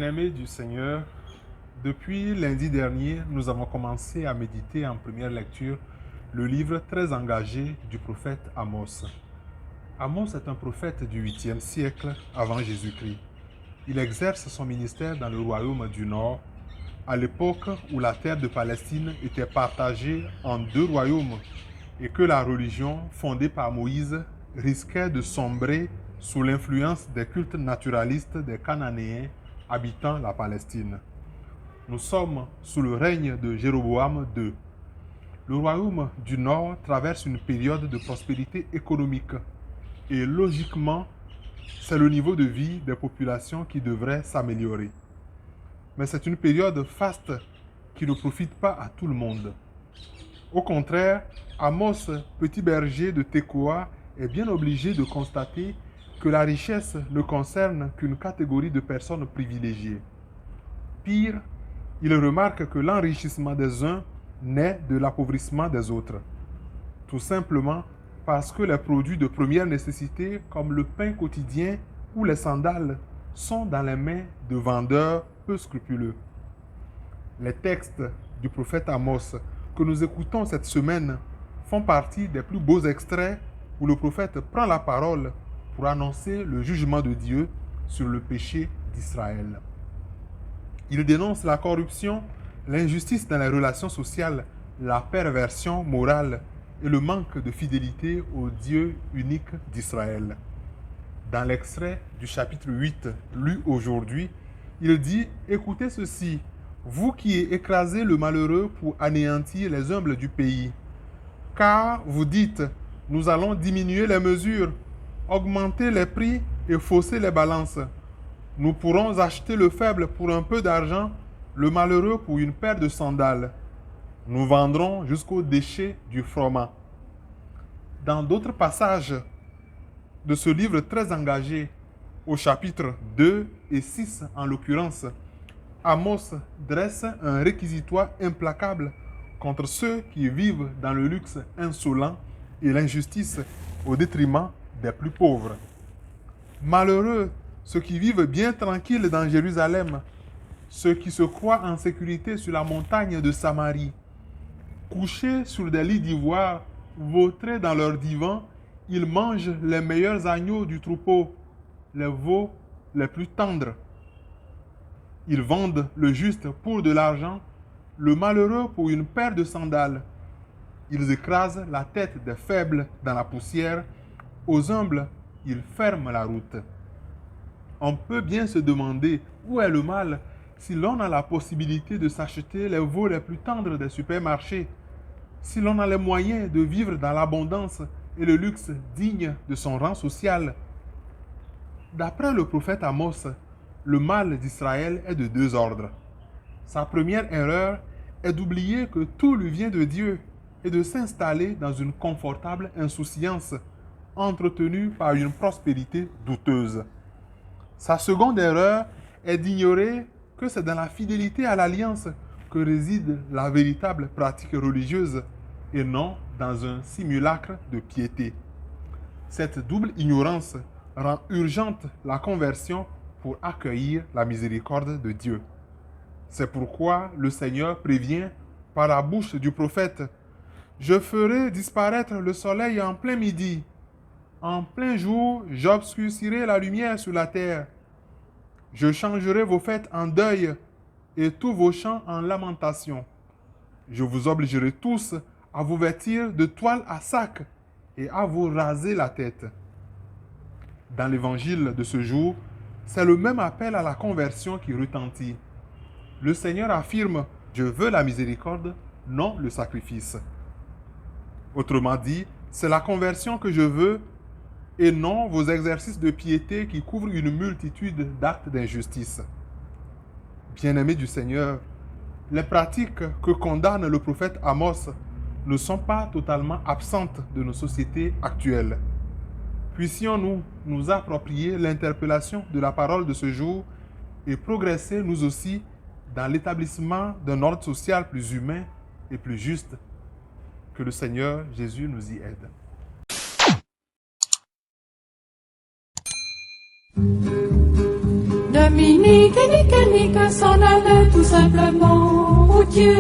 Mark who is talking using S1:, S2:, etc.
S1: Bien-aimés du Seigneur, depuis lundi dernier, nous avons commencé à méditer en première lecture le livre très engagé du prophète Amos. Amos est un prophète du 8e siècle avant Jésus-Christ. Il exerce son ministère dans le royaume du Nord, à l'époque où la terre de Palestine était partagée en deux royaumes et que la religion fondée par Moïse risquait de sombrer sous l'influence des cultes naturalistes des Cananéens habitant la Palestine. Nous sommes sous le règne de Jéroboam II. Le royaume du Nord traverse une période de prospérité économique et logiquement, c'est le niveau de vie des populations qui devrait s'améliorer. Mais c'est une période faste qui ne profite pas à tout le monde. Au contraire, Amos, petit berger de Tekoa, est bien obligé de constater que la richesse ne concerne qu'une catégorie de personnes privilégiées. Pire, il remarque que l'enrichissement des uns naît de l'appauvrissement des autres. Tout simplement parce que les produits de première nécessité comme le pain quotidien ou les sandales sont dans les mains de vendeurs peu scrupuleux. Les textes du prophète Amos que nous écoutons cette semaine font partie des plus beaux extraits où le prophète prend la parole pour annoncer le jugement de Dieu sur le péché d'Israël. Il dénonce la corruption, l'injustice dans les relations sociales, la perversion morale et le manque de fidélité au Dieu unique d'Israël. Dans l'extrait du chapitre 8, lu aujourd'hui, il dit « Écoutez ceci, vous qui écrasez le malheureux pour anéantir les humbles du pays. Car vous dites, nous allons diminuer les mesures, augmenter les prix et fausser les balances. Nous pourrons acheter le faible pour un peu d'argent, le malheureux pour une paire de sandales. Nous vendrons jusqu'au déchet du froment. » Dans d'autres passages de ce livre très engagé, au chapitre 2 et 6 en l'occurrence, Amos dresse un réquisitoire implacable contre ceux qui vivent dans le luxe insolent et l'injustice au détriment des plus pauvres. Malheureux ceux qui vivent bien tranquilles dans Jérusalem, ceux qui se croient en sécurité sur la montagne de Samarie. Couchés sur des lits d'ivoire, vautrés dans leurs divans, ils mangent les meilleurs agneaux du troupeau, les veaux les plus tendres. Ils vendent le juste pour de l'argent, le malheureux pour une paire de sandales. Ils écrasent la tête des faibles dans la poussière, aux humbles, ils ferment la route. On peut bien se demander où est le mal si l'on a la possibilité de s'acheter les veaux les plus tendres des supermarchés, si l'on a les moyens de vivre dans l'abondance et le luxe digne de son rang social. D'après le prophète Amos, le mal d'Israël est de deux ordres. Sa première erreur est d'oublier que tout lui vient de Dieu et de s'installer dans une confortable insouciance entretenue par une prospérité douteuse. Sa seconde erreur est d'ignorer que c'est dans la fidélité à l'alliance que réside la véritable pratique religieuse et non dans un simulacre de piété. Cette double ignorance rend urgente la conversion pour accueillir la miséricorde de Dieu. C'est pourquoi le Seigneur prévient par la bouche du prophète « Je ferai disparaître le soleil en plein midi. En plein jour, j'obscurcirai la lumière sur la terre. Je changerai vos fêtes en deuil et tous vos chants en lamentation. Je vous obligerai tous à vous vêtir de toile à sac et à vous raser la tête. » Dans l'évangile de ce jour, c'est le même appel à la conversion qui retentit. Le Seigneur affirme « Je veux la miséricorde, non le sacrifice. » Autrement dit, c'est la conversion que je veux et non vos exercices de piété qui couvrent une multitude d'actes d'injustice. Bien-aimés du Seigneur, les pratiques que condamne le prophète Amos ne sont pas totalement absentes de nos sociétés actuelles. Puissions-nous nous approprier l'interpellation de la parole de ce jour et progresser nous aussi dans l'établissement d'un ordre social plus humain et plus juste. Que le Seigneur Jésus nous y aide.
S2: Minique et Nique s'en allait tout simplement. Oh Dieu,